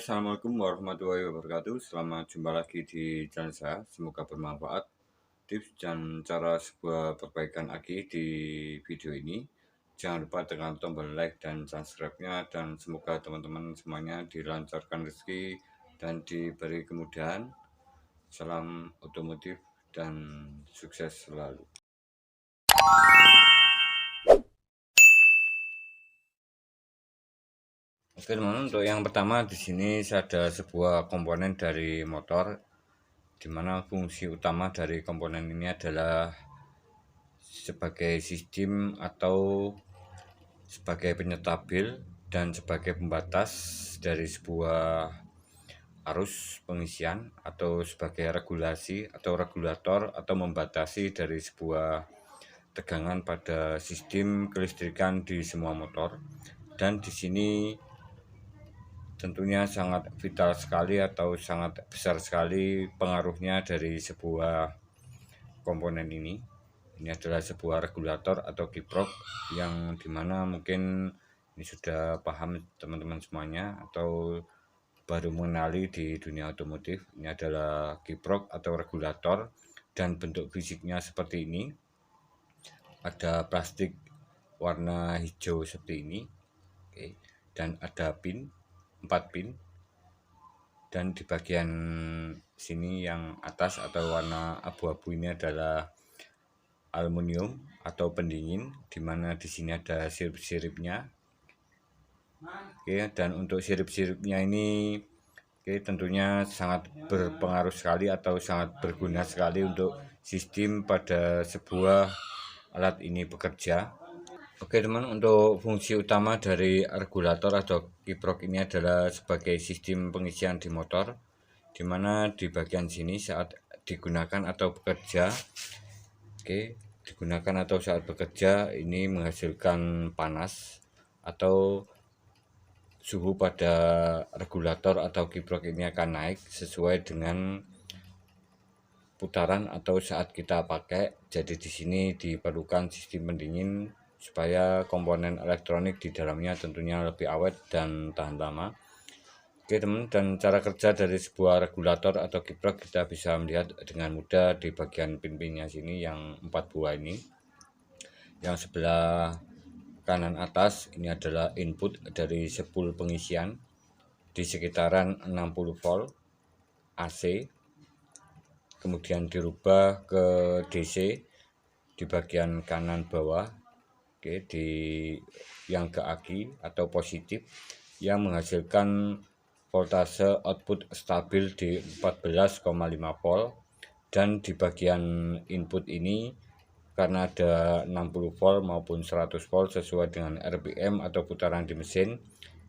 Assalamualaikum warahmatullahi wabarakatuh. Selamat jumpa lagi di channel saya. Semoga bermanfaat. Tips dan cara sebuah perbaikan aki di video ini. Jangan lupa tekan tombol like dan subscribe-nya, dan semoga teman-teman semuanya dilancarkan rezeki dan diberi kemudahan. Salam otomotif dan sukses selalu. Oke teman-teman, untuk yang pertama di sini ada sebuah komponen dari motor, di mana fungsi utama dari komponen ini adalah sebagai sistem atau sebagai penyetabil dan sebagai pembatas dari sebuah arus pengisian, atau sebagai regulasi atau regulator atau membatasi dari sebuah tegangan pada sistem kelistrikan di semua motor. Dan di sini tentunya sangat vital sekali atau sangat besar sekali pengaruhnya dari sebuah komponen ini. Ini adalah sebuah regulator atau kiprok yang dimana mungkin ini sudah paham teman-teman semuanya atau baru mengenali di dunia otomotif. Ini adalah kiprok atau regulator dan bentuk fisiknya seperti ini. Ada plastik warna hijau seperti ini. Oke. Dan ada pin, 4 pin, dan di bagian sini yang atas atau warna abu-abu ini adalah aluminium atau pendingin, dimana di sini ada sirip-siripnya. Oke, dan untuk sirip-siripnya ini tentunya sangat berpengaruh sekali atau sangat berguna sekali untuk sistem pada sebuah alat ini bekerja. Oke teman, untuk fungsi utama dari regulator atau kiprok ini adalah sebagai sistem pengisian di motor, dimana di bagian sini saat digunakan atau bekerja, ini menghasilkan panas atau suhu pada regulator atau kiprok ini akan naik sesuai dengan putaran atau saat kita pakai. Jadi di sini diperlukan sistem pendingin supaya komponen elektronik di dalamnya tentunya lebih awet dan tahan lama. Oke teman, dan cara kerja dari sebuah regulator atau kiprok kita bisa melihat dengan mudah di bagian pin-pinnya sini yang 4 buah ini. Yang sebelah kanan atas ini adalah input dari spool pengisian di sekitaran 60 volt AC, kemudian dirubah ke DC di bagian kanan bawah. Oke, di yang ke aki atau positif, yang menghasilkan voltase output stabil di 14,5 volt. Dan di bagian input ini karena ada 60 volt maupun 100 volt sesuai dengan RPM atau putaran di mesin,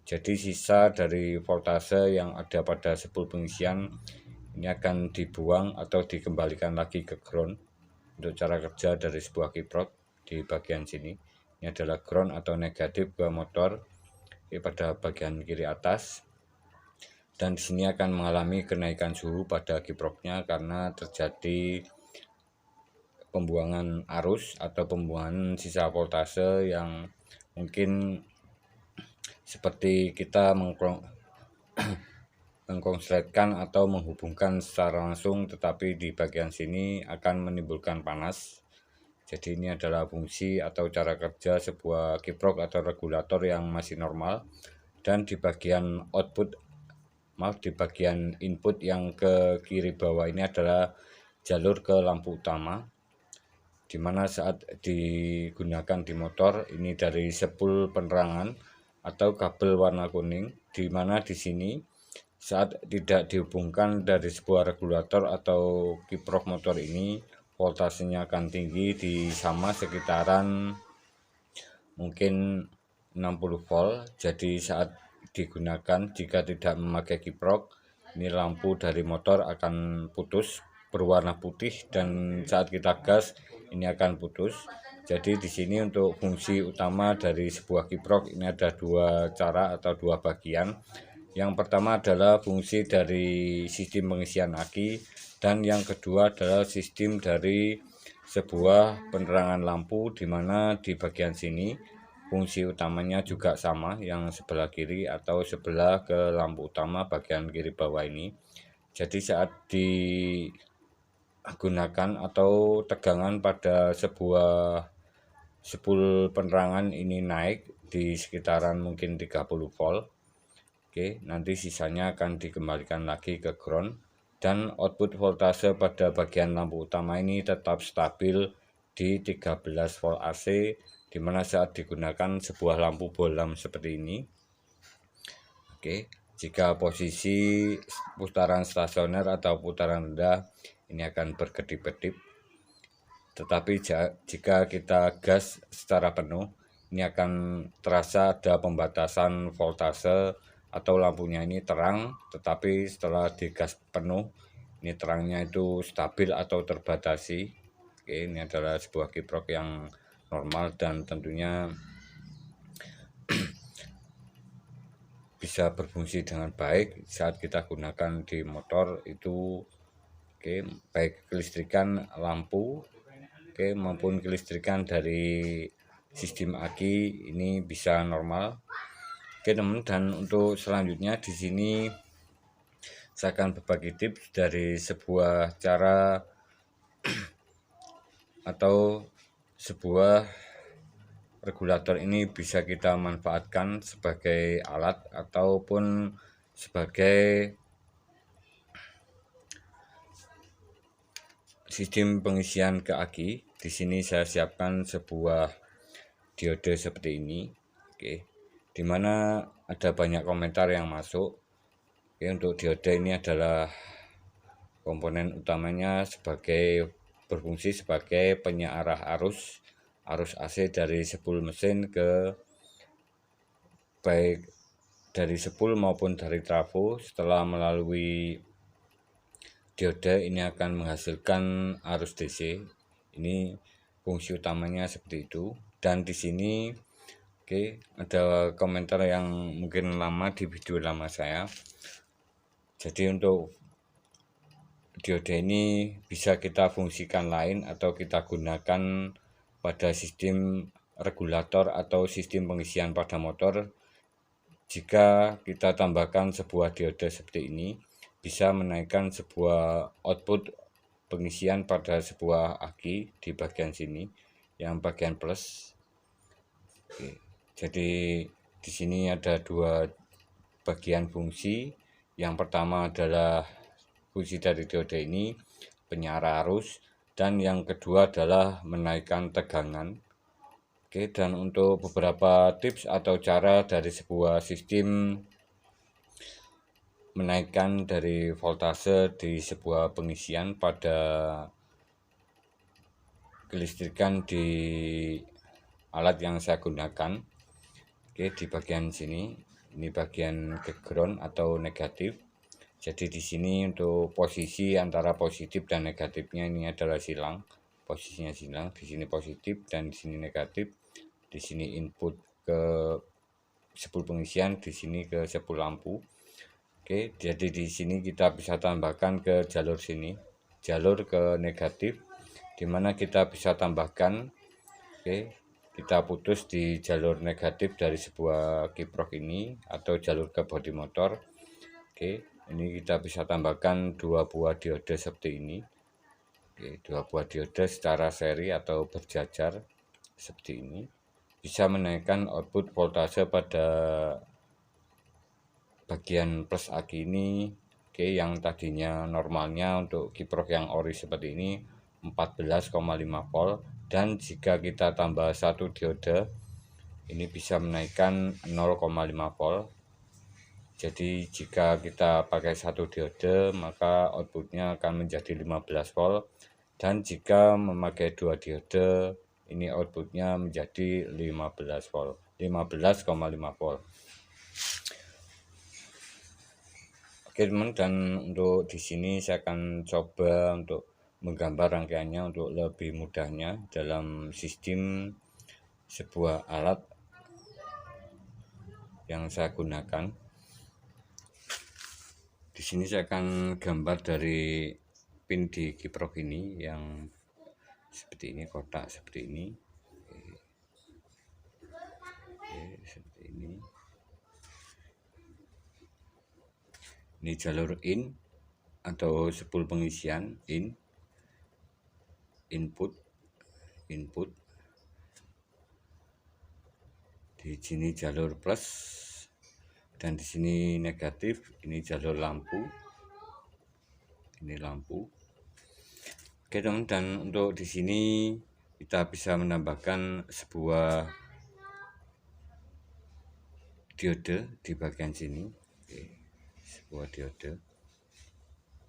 jadi sisa dari voltase yang ada pada spool pengisian ini akan dibuang atau dikembalikan lagi ke ground. Untuk cara kerja dari sebuah kiprok di bagian sini, ini adalah ground atau negatif ke motor pada bagian kiri atas. Dan di sini akan mengalami kenaikan suhu pada kiproknya karena terjadi pembuangan arus atau pembuangan sisa voltase yang mungkin seperti kita mengkonsletkan atau menghubungkan secara langsung, tetapi di bagian sini akan menimbulkan panas. Jadi ini adalah fungsi atau cara kerja sebuah kiprok atau regulator yang masih normal. Dan di bagian di bagian input yang ke kiri bawah ini adalah jalur ke lampu utama, dimana saat digunakan di motor ini dari spool penerangan atau kabel warna kuning, dimana di sini saat tidak dihubungkan dari sebuah regulator atau kiprok motor ini, voltasenya akan tinggi di sama sekitaran mungkin 60 volt. Jadi saat digunakan jika tidak memakai kiprok, ini lampu dari motor akan putus berwarna putih, dan saat kita gas ini akan putus. Jadi di sini untuk fungsi utama dari sebuah kiprok ini ada 2 cara atau 2 bagian. Yang pertama adalah fungsi dari sistem pengisian aki, dan yang kedua adalah sistem dari sebuah penerangan lampu, di mana di bagian sini fungsi utamanya juga sama, yang sebelah kiri atau sebelah ke lampu utama bagian kiri bawah ini. Jadi saat digunakan atau tegangan pada sebuah spool penerangan ini naik di sekitaran mungkin 30 volt. Oke, nanti sisanya akan dikembalikan lagi ke ground, dan output voltase pada bagian lampu utama ini tetap stabil di 13 volt AC, dimana saat digunakan sebuah lampu bohlam seperti ini. Oke, jika posisi putaran stasioner atau putaran rendah ini akan berkedip-kedip, tetapi jika kita gas secara penuh ini akan terasa ada pembatasan voltase atau lampunya ini terang, tetapi setelah digas penuh ini terangnya itu stabil atau terbatasi. Oke, ini adalah sebuah kiprok yang normal dan tentunya bisa berfungsi dengan baik saat kita gunakan di motor itu. Oke, baik kelistrikan lampu maupun kelistrikan dari sistem aki ini bisa normal. Oke teman, dan untuk selanjutnya di sini saya akan berbagi tips dari sebuah cara atau sebuah regulator ini bisa kita manfaatkan sebagai alat ataupun sebagai sistem pengisian ke aki. Di sini saya siapkan sebuah diode seperti ini. Oke, dimana ada banyak komentar yang masuk. Oke, untuk diode ini adalah komponen utamanya berfungsi sebagai penyearah arus AC dari spool mesin ke baik dari spool maupun dari trafo. Setelah melalui diode ini akan menghasilkan arus DC. Ini fungsi utamanya seperti itu. Dan di sini ada komentar yang mungkin lama di video lama saya. Jadi untuk diode ini bisa kita fungsikan lain atau kita gunakan pada sistem regulator atau sistem pengisian pada motor. Jika kita tambahkan sebuah diode seperti ini, bisa menaikkan sebuah output pengisian pada sebuah aki di bagian sini, yang bagian plus. Oke, jadi di sini ada dua bagian fungsi. Yang pertama adalah fungsi dari diode ini penyearah arus, dan yang kedua adalah menaikkan tegangan. Oke, dan untuk beberapa tips atau cara dari sebuah sistem menaikkan dari voltase di sebuah pengisian pada kelistrikan di alat yang saya gunakan. Oke, di bagian sini ini bagian ke ground atau negatif. Jadi di sini untuk posisi antara positif dan negatifnya ini adalah silang. Posisinya silang, di sini positif dan di sini negatif. Di sini input ke spool pengisian, di sini ke spool lampu. Oke, jadi di sini kita bisa tambahkan ke jalur sini, jalur ke negatif, dimana kita bisa tambahkan. Oke, kita putus di jalur negatif dari sebuah kiprok ini atau jalur ke bodi motor. Oke, ini kita bisa tambahkan dua buah diode seperti ini. Oke, dua buah diode secara seri atau berjajar seperti ini bisa menaikkan output voltase pada bagian plus aki ini. Oke, yang tadinya normalnya untuk kiprok yang ori seperti ini 14,5 volt, dan jika kita tambah satu diode ini bisa menaikkan 0,5 volt. Jadi jika kita pakai satu diode maka outputnya akan menjadi 15 volt, dan jika memakai dua diode ini outputnya menjadi 15 volt, 15,5 volt. Oke teman, dan untuk di sini saya akan coba untuk menggambar rangkaiannya untuk lebih mudahnya dalam sistem sebuah alat yang saya gunakan. Di sini saya akan gambar dari pin di kiprok ini yang seperti ini, kotak seperti ini. Ini jalur in atau sepul pengisian in, input, di sini jalur plus, dan di sini negatif. Ini jalur lampu, ini lampu. Oke teman, dan untuk di sini kita bisa menambahkan sebuah diode di bagian sini. Oke, sebuah diode.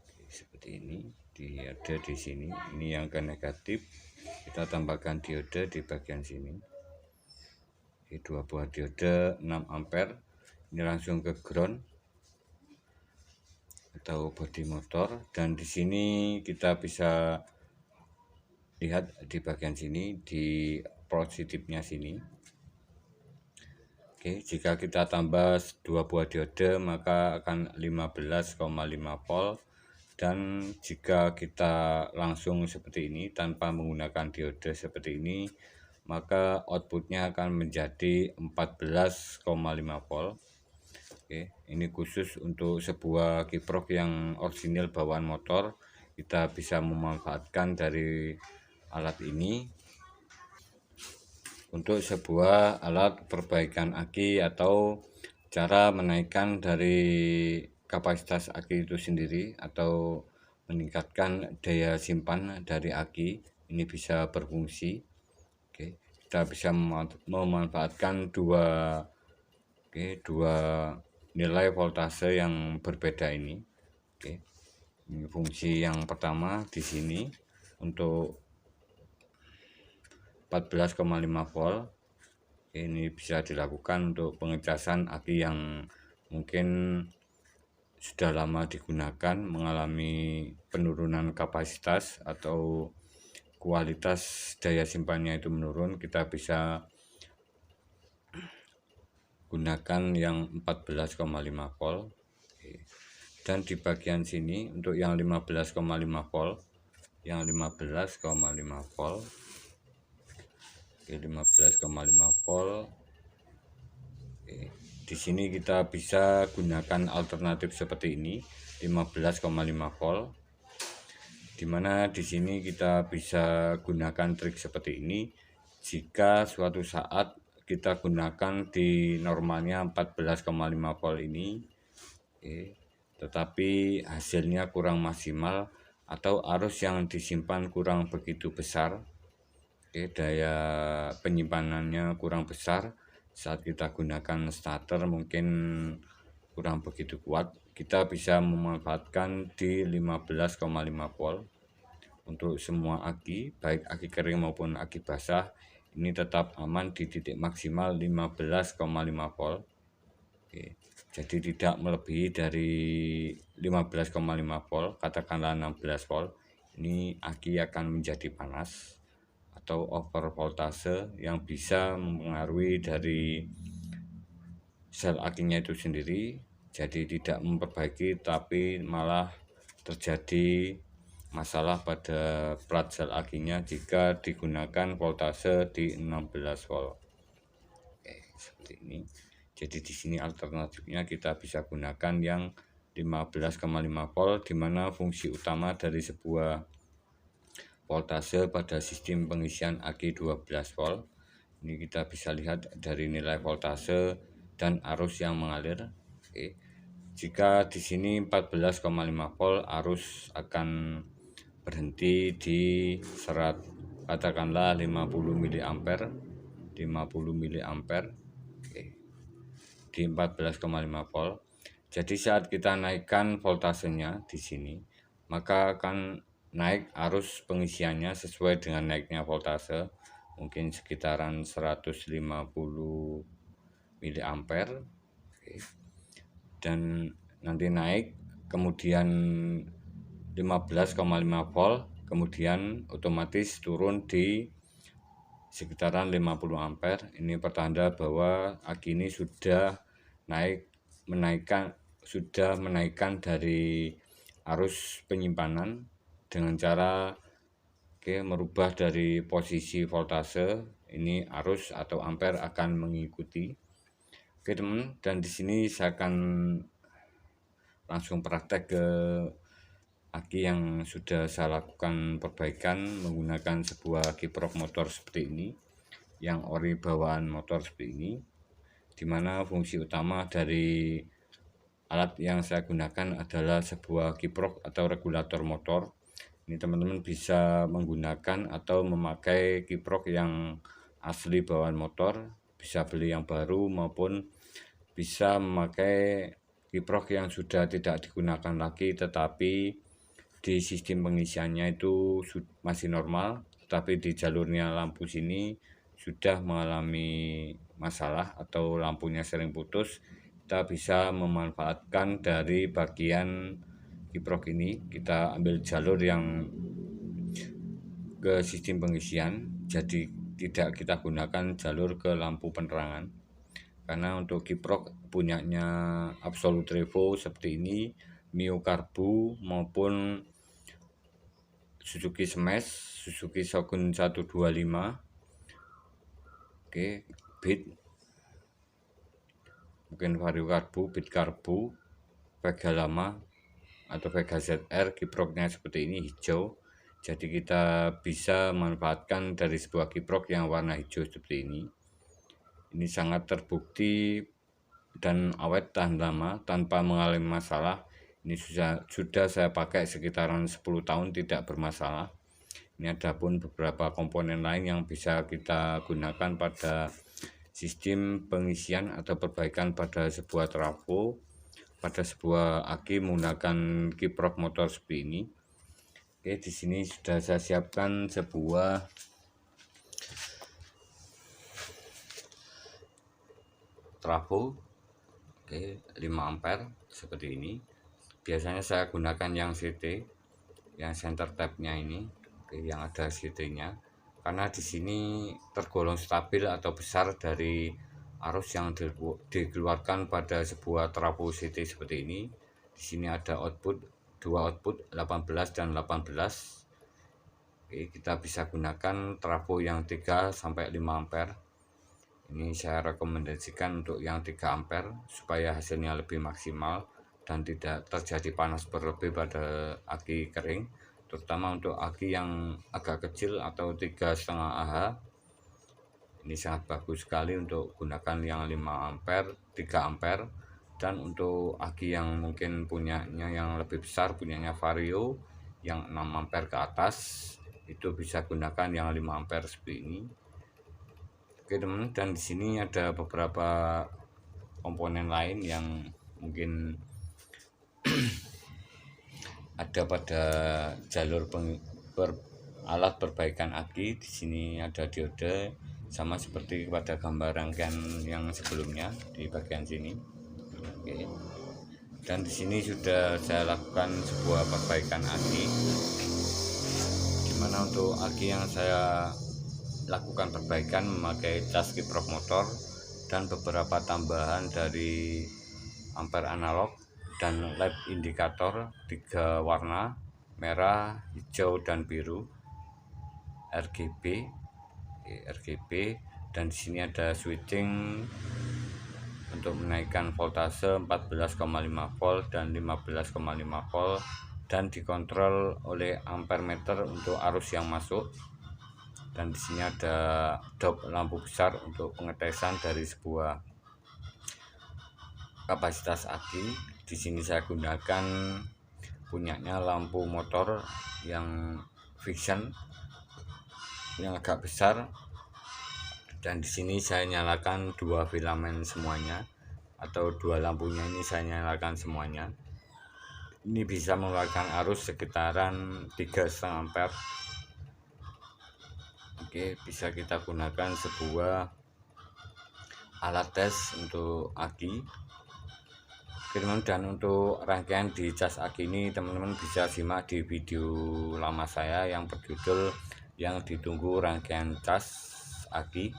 Oke, seperti ini, diode di sini. Ini yang ke negatif, kita tambahkan diode di bagian sini. Oke, 2 buah diode 6 ampere. Ini langsung ke ground atau bodi motor, dan di sini kita bisa lihat di bagian sini di positifnya sini. Oke, jika kita tambah 2 buah diode maka akan 15,5 volt, dan jika kita langsung seperti ini tanpa menggunakan diode seperti ini maka outputnya akan menjadi 14,5 volt. Oke, ini khusus untuk sebuah kiprok yang orisinil bawaan motor. Kita bisa memanfaatkan dari alat ini untuk sebuah alat perbaikan aki atau cara menaikkan dari kapasitas aki itu sendiri atau meningkatkan daya simpan dari aki. Ini bisa berfungsi. Oke, kita bisa memanfaatkan dua nilai voltase yang berbeda ini. Oke, ini fungsi yang pertama di sini untuk 14,5 volt. Ini bisa dilakukan untuk pengecasan aki yang mungkin sudah lama digunakan, mengalami penurunan kapasitas atau kualitas daya simpannya itu menurun. Kita bisa gunakan yang 14,5 volt. Dan di bagian sini untuk yang 15,5 volt, yang 15,5 volt. Oke, 15,5 volt. Oke, di sini kita bisa gunakan alternatif seperti ini, 15,5 volt. Dimana di sini kita bisa gunakan trik seperti ini jika suatu saat kita gunakan di normalnya 14,5 volt ini, tetapi hasilnya kurang maksimal atau arus yang disimpan kurang begitu besar, daya penyimpanannya kurang besar, saat kita gunakan starter mungkin kurang begitu kuat, kita bisa memanfaatkan di 15,5 volt untuk semua aki, baik aki kering maupun aki basah. Ini tetap aman di titik maksimal 15,5 volt. Oke, jadi tidak melebihi dari 15,5 volt, katakanlah 16 volt. Ini aki akan menjadi panas atau over voltase yang bisa mempengaruhi dari sel akinya itu sendiri. Jadi tidak memperbaiki tapi malah terjadi masalah pada plat sel akinya jika digunakan voltase di 16 volt. Oke, seperti ini. Jadi di sini alternatifnya kita bisa gunakan yang 15,5 volt, di mana fungsi utama dari sebuah voltase pada sistem pengisian aki 12 volt. Ini kita bisa lihat dari nilai voltase dan arus yang mengalir. Oke. Jika di sini 14,5 volt, arus akan berhenti di serat, katakanlah 50 mA, 50 mA. Oke, di 14,5 volt. Jadi saat kita naikkan voltasenya di sini, maka akan naik arus pengisiannya sesuai dengan naiknya voltase, mungkin sekitaran 150 mA. Oke. Dan nanti naik, kemudian 15,5 volt, kemudian otomatis turun di sekitaran 50 ampere. Ini pertanda bahwa aki ini sudah menaikkan dari arus penyimpanan dengan cara merubah dari posisi voltase. Ini arus atau ampere akan mengikuti. Oke teman, dan di sini saya akan langsung praktek ke aki yang sudah saya lakukan perbaikan menggunakan sebuah kiprok motor seperti ini, yang ori bawaan motor seperti ini, dimana fungsi utama dari alat yang saya gunakan adalah sebuah kiprok atau regulator motor. Ini teman-teman bisa menggunakan atau memakai kiprok yang asli bawaan motor, bisa beli yang baru maupun bisa memakai kiprok yang sudah tidak digunakan lagi tetapi di sistem pengisiannya itu masih normal, tetapi di jalurnya lampu sini sudah mengalami masalah atau lampunya sering putus. Kita bisa memanfaatkan dari bagian kiprok ini, kita ambil jalur yang ke sistem pengisian, jadi tidak kita gunakan jalur ke lampu penerangan. Karena untuk kiprok punyanya Absolute Revo seperti ini, Mio Karbu maupun Suzuki Smash, Suzuki Shogun 125, Beat, mungkin Vario Karbu, Beat Karbu, Vega lama atau Vega ZR, kiproknya seperti ini hijau. Jadi kita bisa manfaatkan dari sebuah kiprok yang warna hijau seperti ini. Ini sangat terbukti dan awet tahan lama tanpa mengalami masalah. Ini sudah saya pakai sekitaran 10 tahun tidak bermasalah. Ini ada pun beberapa komponen lain yang bisa kita gunakan pada sistem pengisian atau perbaikan pada sebuah trafo, pada sebuah aki menggunakan kiprok motor seperti ini. Oke, di sini sudah saya siapkan sebuah trafo, 5 ampere seperti ini. Biasanya saya gunakan yang CT, yang center tap-nya ini, yang ada CT-nya, karena di sini tergolong stabil atau besar dari arus yang dikeluarkan pada sebuah trafo CT seperti ini. Di sini ada dua output 18 dan 18. Kita bisa gunakan trafo yang 3 sampai 5 ampere. Ini saya rekomendasikan untuk yang 3 ampere supaya hasilnya lebih maksimal dan tidak terjadi panas berlebih pada aki kering, terutama untuk aki yang agak kecil atau 3,5 Ah. Ini sangat bagus sekali untuk gunakan yang 5 ampere, 3 ampere. Dan untuk aki yang mungkin punyanya yang lebih besar, punyanya Vario yang 6 ampere ke atas, itu bisa gunakan yang 5 ampere seperti ini. Oke teman, dan di sini ada beberapa komponen lain yang mungkin ada pada jalur alat perbaikan aki. Di sini ada diode sama seperti pada gambar rangkaian yang sebelumnya di bagian sini. Oke. Dan di sini sudah saya lakukan sebuah perbaikan aki, dimana untuk aki yang saya lakukan perbaikan memakai cas kiprok motor dan beberapa tambahan dari ampere analog dan LED indikator 3 warna, merah, hijau, dan biru, RGB. Dan di sini ada switching untuk menaikkan voltase 14,5 volt dan 15,5 volt, dan dikontrol oleh ampere meter untuk arus yang masuk. Dan di sini ada dop lampu besar untuk pengetesan dari sebuah kapasitas aki. Di sini saya gunakan punyanya lampu motor yang Vision yang agak besar, dan di sini saya nyalakan 2 filamen semuanya, atau 2 lampunya ini saya nyalakan semuanya. Ini bisa mengeluarkan arus sekitaran 3,5 ampere. Oke, bisa kita gunakan sebuah alat tes untuk aki. Dan untuk rangkaian di cas aki ini teman-teman bisa simak di video lama saya yang berjudul yang ditunggu rangkaian cas aki.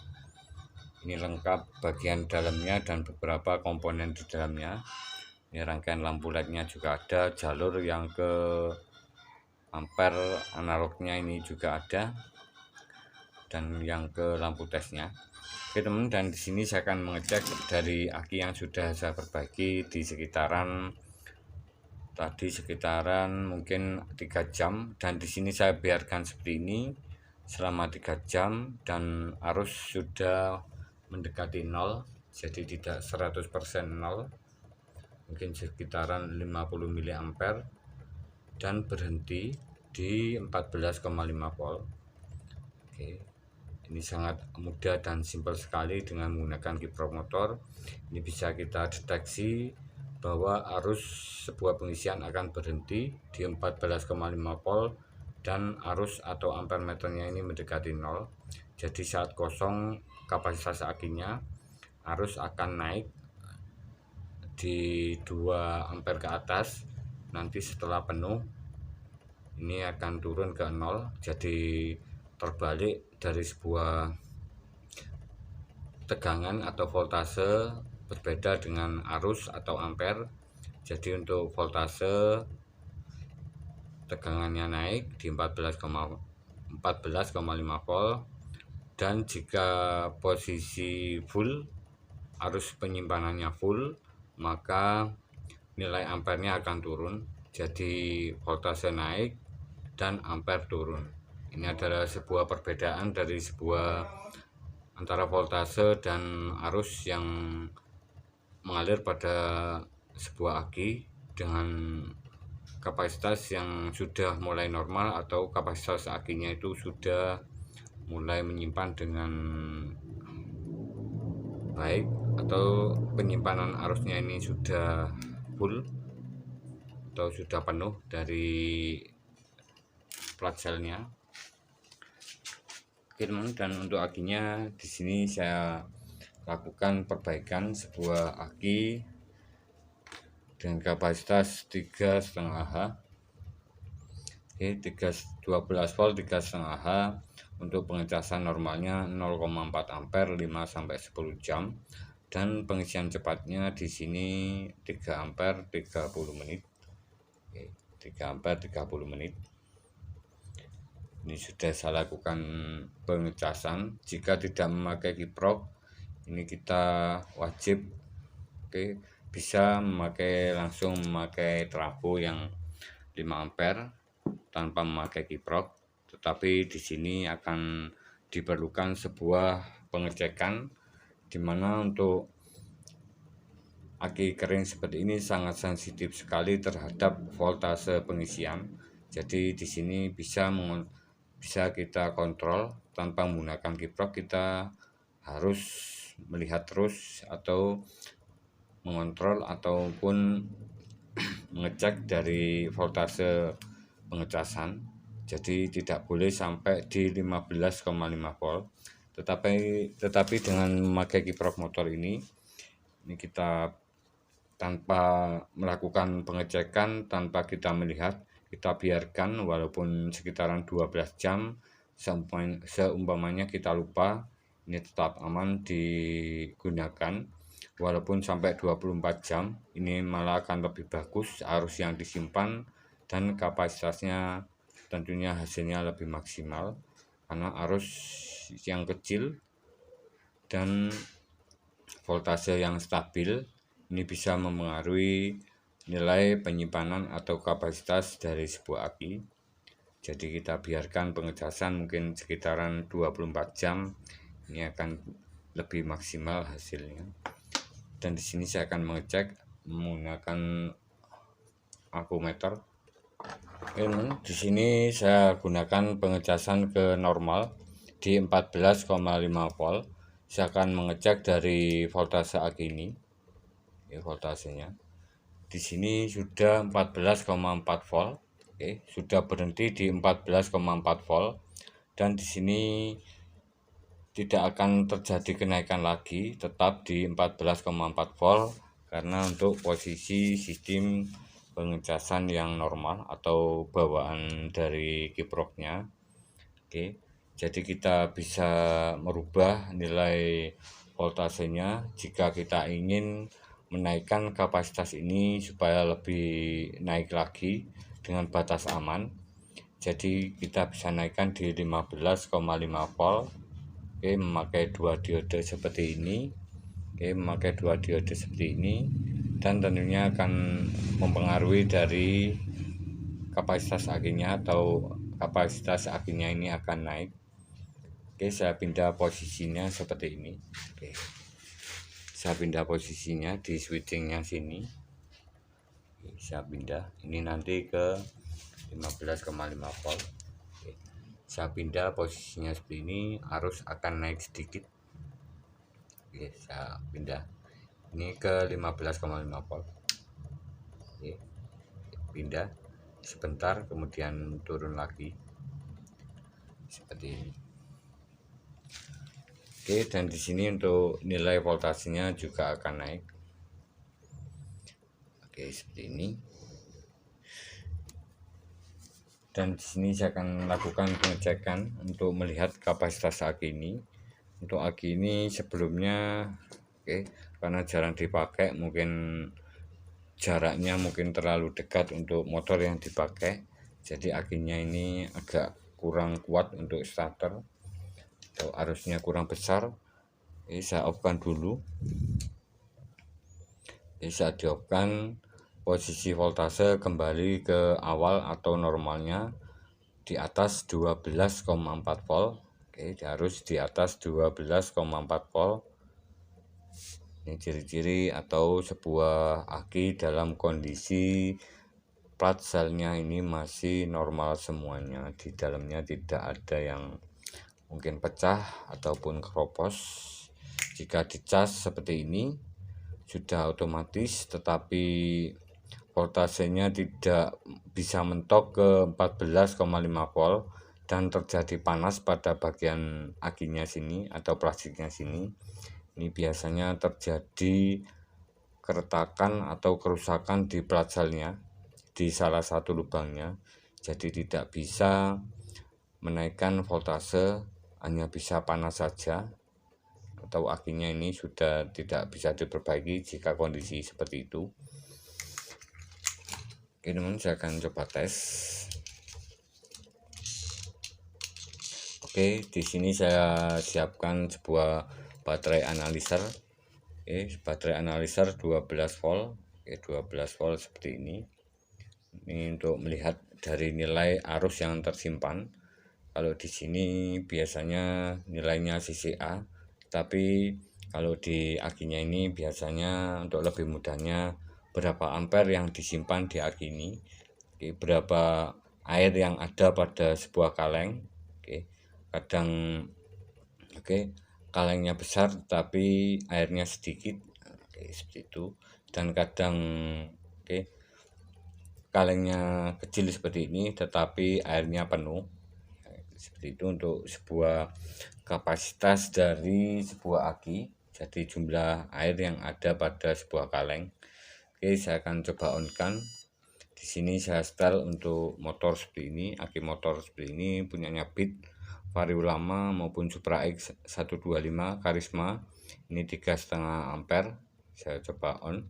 Ini lengkap bagian dalamnya dan beberapa komponen di dalamnya. Ini rangkaian lampu LED-nya juga ada, jalur yang ke ampere analognya ini juga ada, dan yang ke lampu tesnya. Oke teman, dan di sini saya akan mengecek dari aki yang sudah saya perbaiki di sekitaran tadi sekitaran mungkin 3 jam, dan di sini saya biarkan seperti ini selama 3 jam dan arus sudah mendekati 0, jadi tidak 100% 0, mungkin sekitaran 50 mA, dan berhenti di 14,5 volt. Oke, ini sangat mudah dan simpel sekali dengan menggunakan kiprok motor. Ini bisa kita deteksi bahwa arus sebuah pengisian akan berhenti di 14,5 volt dan arus atau ampere meternya ini mendekati 0. Jadi saat kosong kapasitas akinya, arus akan naik di 2 ampere ke atas. Nanti setelah penuh ini akan turun ke 0, jadi terbalik dari sebuah tegangan atau voltase berbeda dengan arus atau ampere. Jadi untuk voltase tegangannya naik di 14,5 volt, dan jika posisi full, arus penyimpanannya full, maka nilai ampernya akan turun. Jadi voltase naik dan ampere turun. Ini adalah sebuah perbedaan dari sebuah antara voltase dan arus yang mengalir pada sebuah aki dengan kapasitas yang sudah mulai normal, atau kapasitas akinya itu sudah mulai menyimpan dengan baik, atau penyimpanan arusnya ini sudah full atau sudah penuh dari plat selnya. Oke teman, dan untuk akinya di sini saya lakukan perbaikan sebuah aki dengan kapasitas 3,5H. Oke, 12 volt 3,5H. Untuk pengecasan normalnya 0,4 ampere 5-10 jam, dan pengisian cepatnya di sini 3 ampere 30 menit. Oke, 3 ampere 30 menit. Ini sudah saya lakukan pengecasan. Jika tidak memakai kiprok, ini kita wajib bisa langsung memakai trafo yang 5 ampere tanpa memakai kiprok. Tetapi di sini akan diperlukan sebuah pengecekan, di mana untuk aki kering seperti ini sangat sensitif sekali terhadap voltase pengisian. Jadi di sini bisa kita kontrol tanpa menggunakan kiprok. Kita harus melihat terus atau mengontrol ataupun mengecek dari voltase pengecasan. Jadi tidak boleh sampai di 15,5 volt. Tetapi dengan memakai kiprok motor ini kita tanpa melakukan pengecekan, tanpa kita melihat, kita biarkan walaupun sekitaran 12 jam, seumpamanya kita lupa, ini tetap aman digunakan. Walaupun sampai 24 jam, ini malah akan lebih bagus arus yang disimpan, dan kapasitasnya tentunya hasilnya lebih maksimal, karena arus yang kecil dan voltase yang stabil ini bisa mempengaruhi nilai penyimpanan atau kapasitas dari sebuah aki. Jadi kita biarkan pengecasan mungkin sekitaran 24 jam, ini akan lebih maksimal hasilnya. Dan di sini saya akan mengecek menggunakan akumeter. Di sini saya gunakan pengecasan ke normal di 14,5 volt. Saya akan mengecek dari voltase aki ini. Voltasenya di sini sudah 14,4 volt. Sudah berhenti di 14,4 volt, dan di sini tidak akan terjadi kenaikan lagi, tetap di 14,4 volt, karena untuk posisi sistem pengecasan yang normal atau bawaan dari kiproknya. Jadi kita bisa merubah nilai voltasenya jika kita ingin menaikkan kapasitas ini supaya lebih naik lagi dengan batas aman. Jadi kita bisa naikkan di 15,5 volt. memakai 2 diode seperti ini. dan tentunya akan mempengaruhi dari kapasitas akinya, atau kapasitas akinya ini akan naik. Oke, saya pindah posisinya seperti ini. Oke, saya pindah posisinya di switchingnya sini. Oke, saya pindah ini nanti ke 15,5 volt. Oke, saya pindah posisinya seperti ini, arus akan naik sedikit. Oke, saya pindah ini ke 15,5 volt. Oke, pindah sebentar, kemudian turun lagi seperti ini. Oke, dan di sini untuk nilai voltasenya juga akan naik. Oke, seperti ini. Dan di sini saya akan lakukan pengecekan untuk melihat kapasitas aki ini. Untuk aki ini sebelumnya, oke, karena jarang dipakai, mungkin jaraknya mungkin terlalu dekat untuk motor yang dipakai, jadi akinya ini agak kurang kuat untuk starter atau arusnya kurang besar. Oke, saya off-kan dulu. Oke, saya di off-kan, posisi voltase kembali ke awal atau normalnya di atas 12,4 volt. Oke, harus di atas 12,4 volt. Ini ciri-ciri atau sebuah aki dalam kondisi plat selnya ini masih normal semuanya. Di dalamnya tidak ada yang mungkin pecah ataupun keropos. Jika dicas seperti ini sudah otomatis, tetapi voltasenya tidak bisa mentok ke 14,5 volt dan terjadi panas pada bagian akinya sini atau plastiknya sini. Ini biasanya terjadi keretakan atau kerusakan di plat selnya di salah satu lubangnya, jadi tidak bisa menaikkan voltase, hanya bisa panas saja, atau akinya ini sudah tidak bisa diperbaiki jika kondisi seperti itu. Oke teman, saya akan coba tes. Oke, di sini saya siapkan sebuah baterai analyzer. Oke, baterai analyzer 12 volt. Oke, 12 volt seperti ini. Ini untuk melihat dari nilai arus yang tersimpan. Kalau di sini biasanya nilainya CCA, tapi kalau di akinya ini biasanya untuk lebih mudahnya berapa ampere yang disimpan di aki ini. Oke, berapa air yang ada pada sebuah kaleng. Oke, kadang kalengnya besar tapi airnya sedikit. Oke, seperti itu. Dan kadang kalengnya kecil seperti ini tetapi airnya penuh. Seperti itu untuk sebuah kapasitas dari sebuah aki, jadi jumlah air yang ada pada sebuah kaleng. Oke, saya akan coba on kan. Di sini saya setel untuk motor seperti ini, aki motor seperti ini punyanya Beat, Vario lama maupun Supra X 125 Karisma. Ini 3,5 ampere. Saya coba on.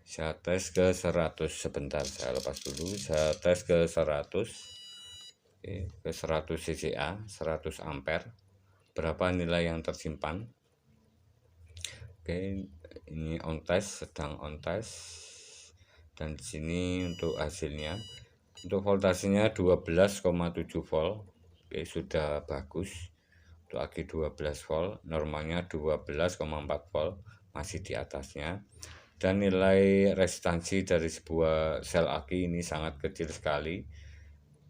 Saya tes ke 100 sebentar, saya lepas dulu. Saya tes ke 100. Oke, ke 100 CCA, 100 ampere. Berapa nilai yang tersimpan? Oke, ini on test, sedang on test. Dan di sini untuk hasilnya, untuk voltasenya 12,7 volt. Oke, sudah bagus. Untuk aki 12 volt, normalnya 12,4 volt, masih di atasnya. Dan nilai resistansi dari sebuah sel aki ini sangat kecil sekali,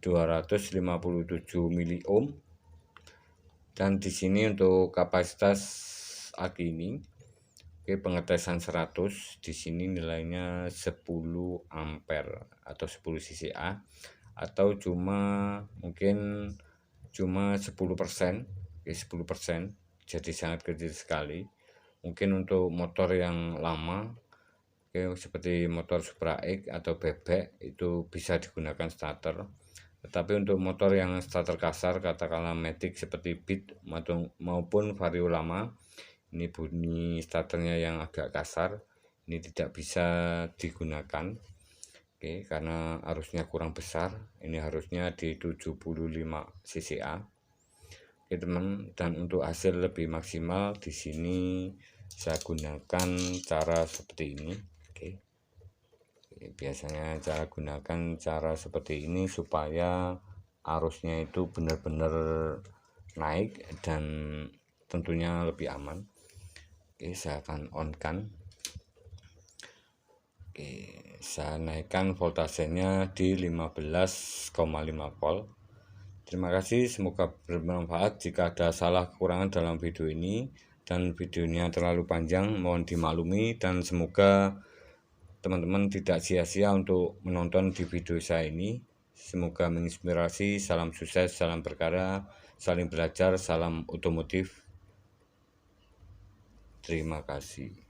257 mili ohm. Dan di sini untuk kapasitas aki ini, oke, pengetesan 100, di sini nilainya 10 ampere atau 10 CCA, atau mungkin cuma 10%. Oke, 10%, jadi sangat kecil sekali. Mungkin untuk motor yang lama, oke, seperti motor Supra X atau bebek, itu bisa digunakan starter. Tetapi untuk motor yang starter kasar, katakanlah Matic seperti Beat maupun Vario lama, ini bunyi starternya yang agak kasar, ini tidak bisa digunakan. Oke, karena arusnya kurang besar, ini harusnya di 75 CCA. Oke teman, dan untuk hasil lebih maksimal di sini saya gunakan cara seperti ini. Biasanya cara seperti ini supaya arusnya itu benar-benar naik dan tentunya lebih aman. Oke, saya akan on kan. Oke, saya naikkan voltasenya di 15,5 volt. Terima kasih, semoga bermanfaat. Jika ada salah kekurangan dalam video ini dan videonya terlalu panjang, mohon dimaklumi, dan semoga teman-teman tidak sia-sia untuk menonton di video saya ini. Semoga menginspirasi. Salam sukses, salam berkarya, saling belajar, salam otomotif. Terima kasih.